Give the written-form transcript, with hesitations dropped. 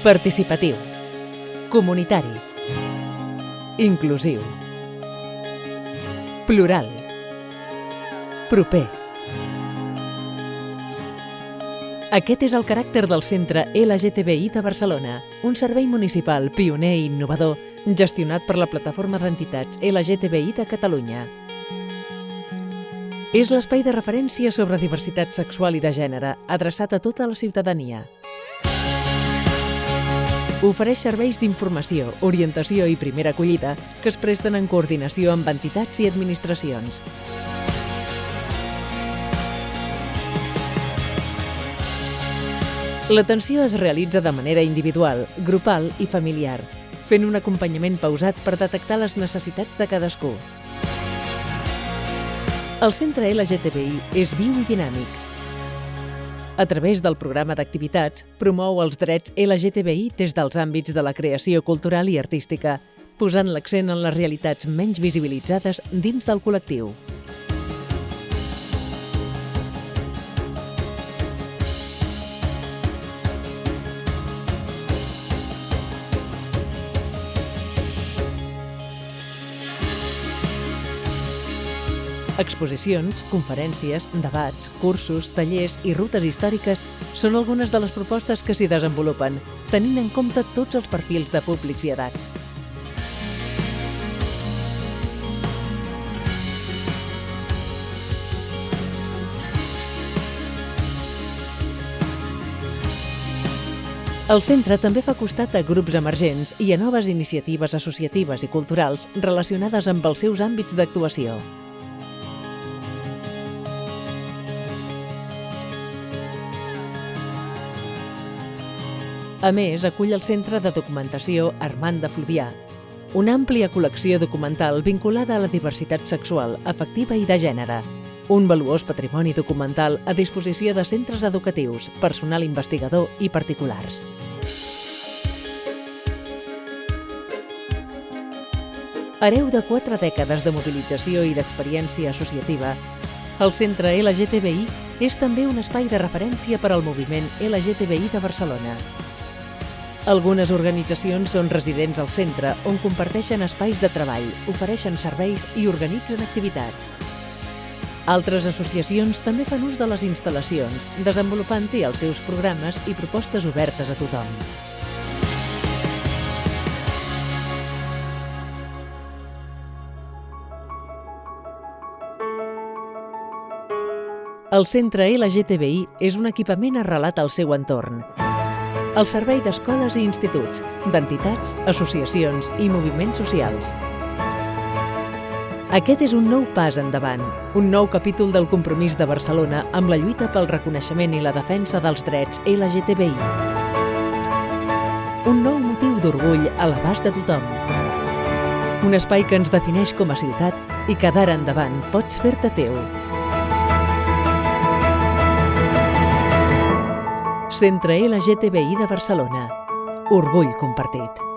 Participatiu. Comunitari. Inclusiu. Plural. Proper. Aquest és el caràcter del Centre LGTBI de Barcelona, un servei municipal pioner i innovador gestionat per la Plataforma d'Entitats LGTBI de Catalunya. És l'espai de referència sobre diversitat sexual i de gènere, adreçat a tota la ciutadania. Ofereix serveis d'informació, orientació i primera acollida que es presten en coordinació amb entitats i administracions. L'atenció es realitza de manera individual, grupal i familiar, fent un acompanyament pausat per detectar les necessitats de cadascú. El Centre LGTBI és viu i dinàmic. A través del programa d'activitats, promou els drets LGTBI des dels àmbits de la creació cultural i artística, posant l'accent en les realitats menys visibilitzades dins del col·lectiu. Exposicions, conferències, debats, cursos, tallers i rutes històriques són algunes de les propostes que s'hi desenvolupen, tenint en compte tots els perfils de públics i edats. El centre també fa costat a grups emergents i a noves iniciatives associatives i culturals relacionades amb els seus àmbits d'actuació. A més, acull el Centre de Documentació Armand de Fluvià, una àmplia col·lecció documental vinculada a la diversitat sexual, afectiva i de gènere, un valuós patrimoni documental a disposició de centres educatius, personal investigador i particulars. Hereu de 4 dècades de mobilització i d'experiència associativa, el Centre LGTBI és també un espai de referència per al moviment LGTBI de Barcelona. Algunes organitzacions són residents al centre, on comparteixen espais de treball, ofereixen serveis i organitzen activitats. Altres associacions també fan ús de les instal·lacions, desenvolupant-hi els seus programes i propostes obertes a tothom. El Centre LGTBI és un equipament arrelat al seu entorn, al servei d'escoles i instituts, d'entitats, associacions i moviments socials. Aquest és un nou pas endavant, un nou capítol del compromís de Barcelona amb la lluita pel reconeixement i la defensa dels drets LGTBI. Un nou motiu d'orgull a l'abast de tothom. Un espai que ens defineix com a ciutat i que d'ara endavant pots fer-te teu. Centre LGTBI de Barcelona. Orgull compartit.